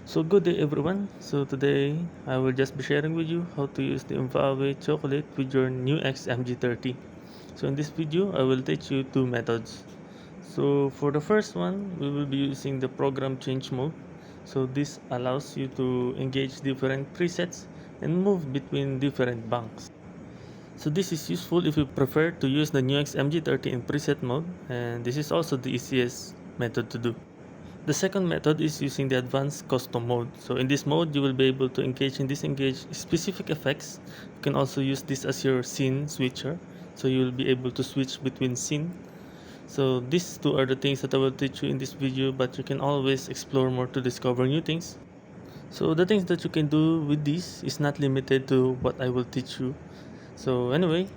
So good day everyone. So today I will just be sharing with you how to use the MVAVE Chocolate with your NUX MG30. So in this video I will teach you two methods. So for the first one we will be using the program change mode. So this allows you to engage different presets and move between different banks. So this is useful if you prefer to use the NUX MG30 in preset mode, and this is also the easiest method to do. The second method is using the advanced custom mode. So in this mode, you will be able to engage and disengage specific effects. You can also use this as your scene switcher. So you will be able to switch between scene. So these two are the things that I will teach you in this video, but you can always explore more to discover new things. So the things that you can do with this is not limited to what I will teach you. So anyway,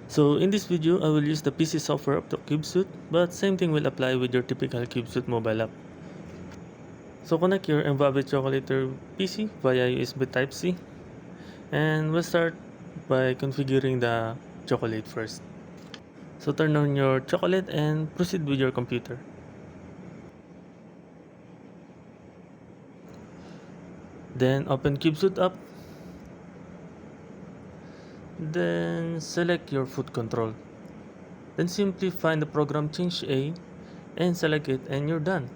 so in this video, I will use the PC software of the CubeSuit, but same thing will apply with your typical CubeSuit mobile app. So connect your MVAVE Chocolate PC via USB Type-C, and we'll start by configuring the chocolate first. So turn on your chocolate and proceed with your computer. Then open CubeSuit up. Then select your foot control. Then simply find the program change A and select it, and you're done.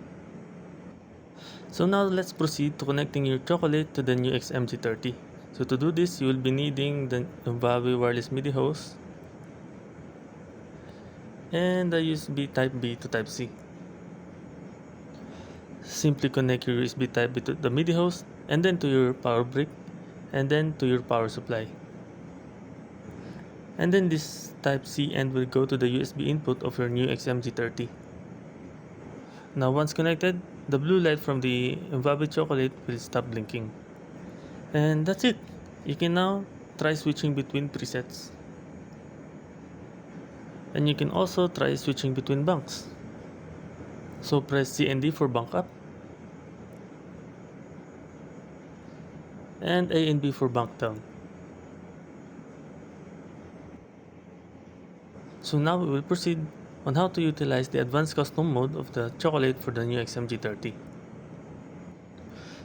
So now let's proceed to connecting your chocolate to the new XMG30. So to do this, you will be needing the MVAVE wireless MIDI host and the USB Type B to Type C. Simply connect your USB Type B to the MIDI host and then to your power brick and then to your power supply. And then this Type C end will go to the USB input of your new XMG30. Now once connected, the blue light from the MVAVE Chocolate will stop blinking. And that's it. You can now try switching between presets. And you can also try switching between banks. So press C and D for bank up and A and B for bank down. So now we will proceed on how to utilize the advanced custom mode of the chocolate for the new XMG30.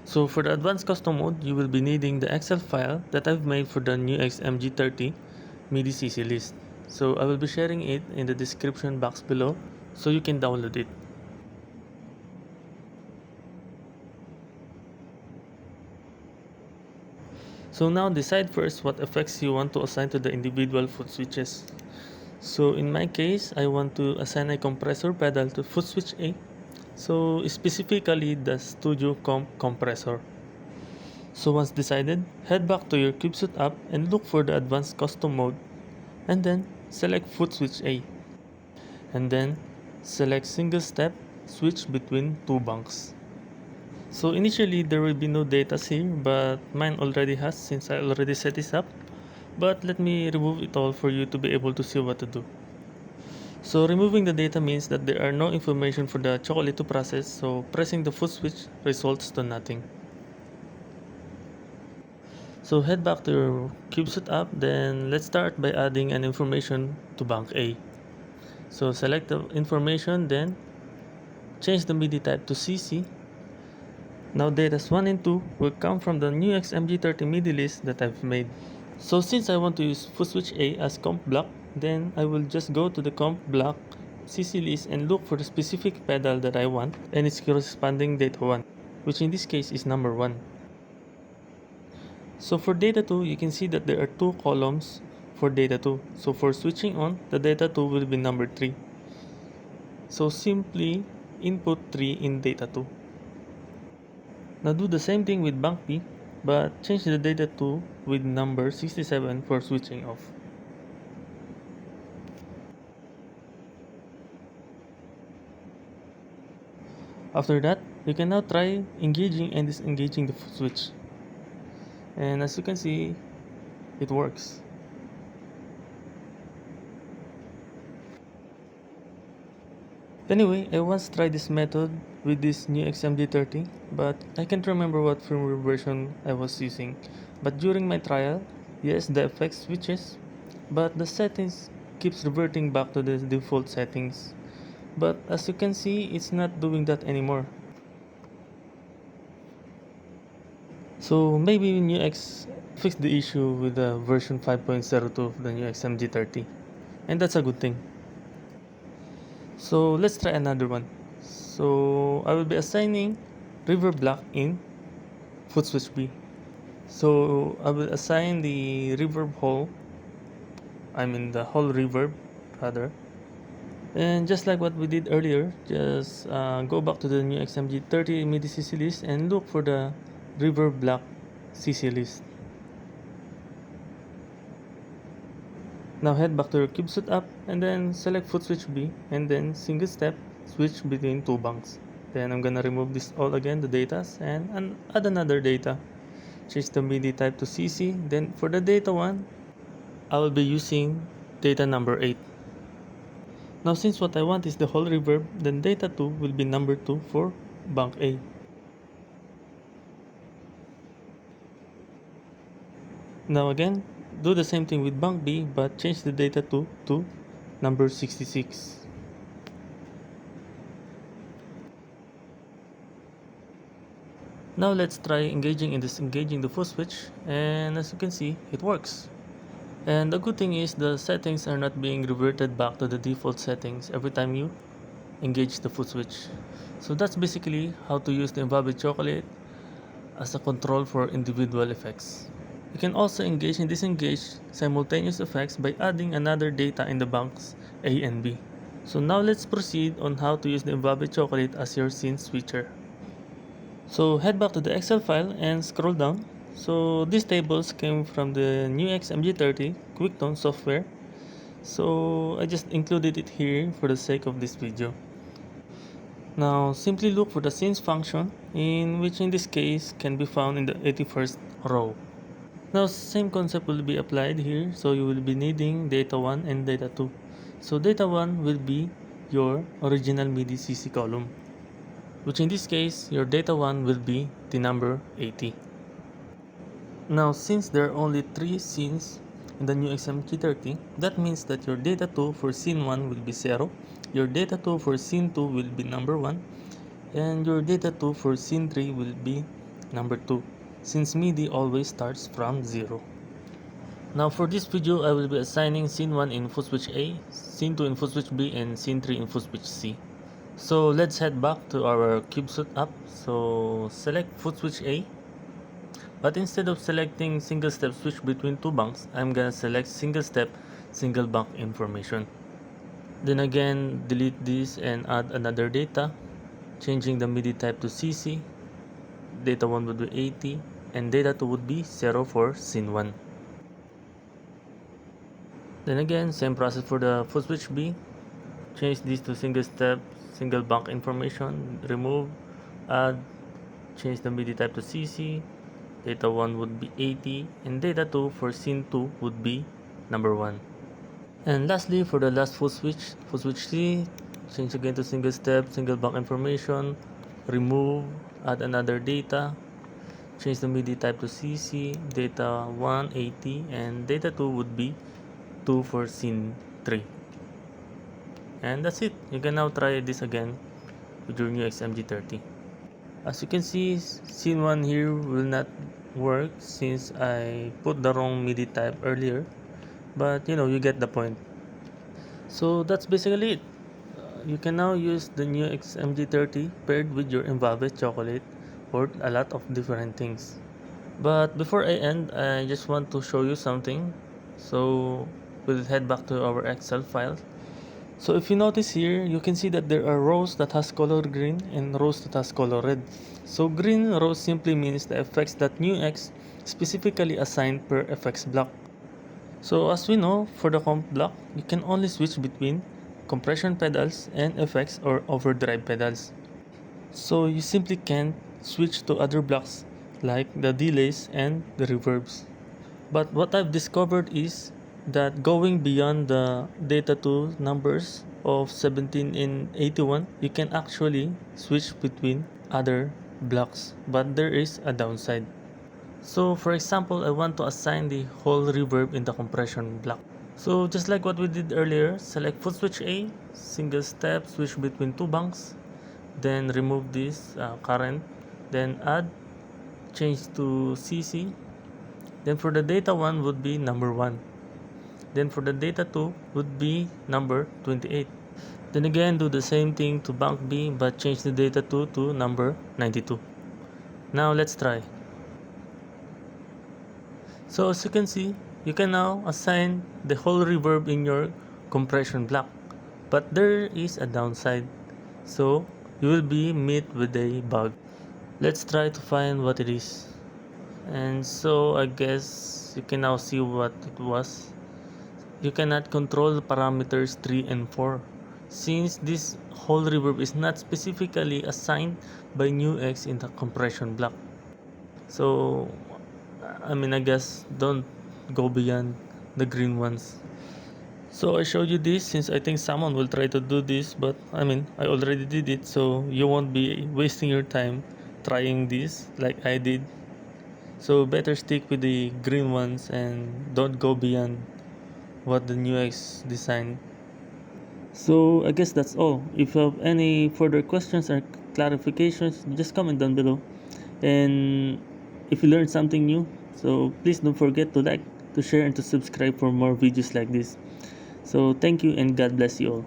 So for the advanced custom mode, you will be needing the Excel file that I've made for the new XMG30 MIDI CC list. So I will be sharing it in the description box below so you can download it. So now decide first what effects you want to assign to the individual foot switches. So in my case, I want to assign a compressor pedal to foot switch A. So specifically the Studio Comp compressor. So once decided, head back to your CubeSuit app and look for the advanced custom mode and then select foot switch A. And then select single step switch between two banks. So initially there will be no data here, but mine already has since I already set this up. But let me remove it all for you to be able to see what to do. So removing the data means that there are no information for the chocolate to process, so pressing the foot switch results to nothing. So head back to your CubeSuit app, then let's start by adding an information to bank A. So select the information, then change the MIDI type to CC. Now datas 1 and 2 will come from the new XMG30 MIDI list that I've made. So since I want to use foot switch A as comp block, then I will just go to the comp block CC list and look for the specific pedal that I want and its corresponding data 1, which in this case is number 1. So for data 2, you can see that there are two columns for data 2. So for switching on, the data 2 will be number 3. So simply input 3 in data 2. Now do the same thing with bank B, but change the data 2 with number 67 for switching off. After that, you can now try engaging and disengaging the foot switch. And as you can see, it works. Anyway, I once tried this method with this new XMG30, but I can't remember what firmware version I was using. But during my trial, yes, the effect switches, but the settings keeps reverting back to the default settings. But as you can see, it's not doing that anymore. So maybe NUX fixed the issue with the version 5.02 of the NUX MG30, and that's a good thing. So let's try another one. So I will be assigning reverb block in foot switch B. So I will assign the reverb hole, the whole reverb rather. And just like what we did earlier, just go back to the new XMG30 MIDI CC list and look for the reverb block CC list. Now head back to your CubeSat app and then select foot switch B and then single step switch between two bunks. Then I'm gonna remove this all again, the datas, and add another data. Change the MIDI type to CC. Then for the data one, I will be using data number 8. Now since what I want is the whole reverb, then data 2 will be number 2 for bank A. Now again, do the same thing with bank B but change the data 2 to number 66. Now let's try engaging and disengaging the foot switch, and as you can see, it works. And the good thing is the settings are not being reverted back to the default settings every time you engage the foot switch. So that's basically how to use the MVAVE Chocolate as a control for individual effects. You can also engage and disengage simultaneous effects by adding another data in the banks A and B. So now let's proceed on how to use the MVAVE Chocolate as your scene switcher. So head back to the Excel file and scroll down. So these tables came from the NUX MG30 QuickTone software. So I just included it here for the sake of this video. Now simply look for the scenes function, in which in this case can be found in the 81st row. Now same concept will be applied here, so you will be needing data 1 and data 2. So data 1 will be your original MIDI CC column, which in this case your data 1 will be the number 80. Now since there are only 3 scenes in the new XMG30, that means that your data 2 for scene 1 will be 0, your data 2 for scene 2 will be number 1, and your data 2 for scene 3 will be number 2, since MIDI always starts from 0. Now for this video, I will be assigning scene 1 in foot switch A, scene 2 in foot switch B, and scene 3 in foot switch C. So let's head back to our CubeSat app. So select foot switch A, but instead of selecting single step switch between two bunks, I'm gonna select single step single bunk information. Then again, delete this and add another data, changing the MIDI type to CC. Data 1 would be 80 and data 2 would be 0 for scene 1. Then again, same process for the foot switch B. Change this to single step single bunk information, remove, add, change the MIDI type to CC. Data 1 would be 80 and data 2 for scene 2 would be number 1. And lastly, for the last foot switch C, change again to single step single bunk information, remove, add another data, change the MIDI type to CC. Data 1 80 and data 2 would be 2 for scene 3. And that's it. You can now try this again with your new XMG30. As you can see, scene 1 here will not work since I put the wrong MIDI type earlier, but you get the point. So that's basically it. You can now use the new XMG30 paired with your MVAVE Chocolate for a lot of different things. But before I end, I just want to show you something. So we'll head back to our Excel file. So if you notice here, you can see that there are rows that has color green and rows that has color red. So green rows simply means the effects that NUX specifically assigned per effects block. So as we know, for the comp block, you can only switch between compression pedals and effects or overdrive pedals. So you simply can't switch to other blocks like the delays and the reverbs. But what I've discovered is that going beyond the data 2 numbers of 17 and 81, you can actually switch between other blocks, but there is a downside. So for example, I want to assign the whole reverb in the compression block. So just like what we did earlier, select foot switch A, single step switch between two bunks, then remove this current, then add change to CC. Then for the data 1 would be number 1. Then for the data 2 would be number 28. Then again do the same thing to bank B but change the data 2 to number 92. Now let's try. So as you can see, you can now assign the whole reverb in your compression block. But there is a downside. So you will be met with a bug. Let's try to find what it is. And so I guess you can now see what it was. You cannot control the parameters 3 and 4 since this whole reverb is not specifically assigned by NUX in the compression block. So I guess don't go beyond the green ones. So I showed you this since I think someone will try to do this, but I already did it, so you won't be wasting your time trying this like I did. So better stick with the green ones and don't go beyond what the NUX designed. So I guess that's all. If you have any further questions or clarifications, just comment down below. And if you learned something new, so please don't forget to like, to share, and to subscribe for more videos like this. So thank you and God bless you all.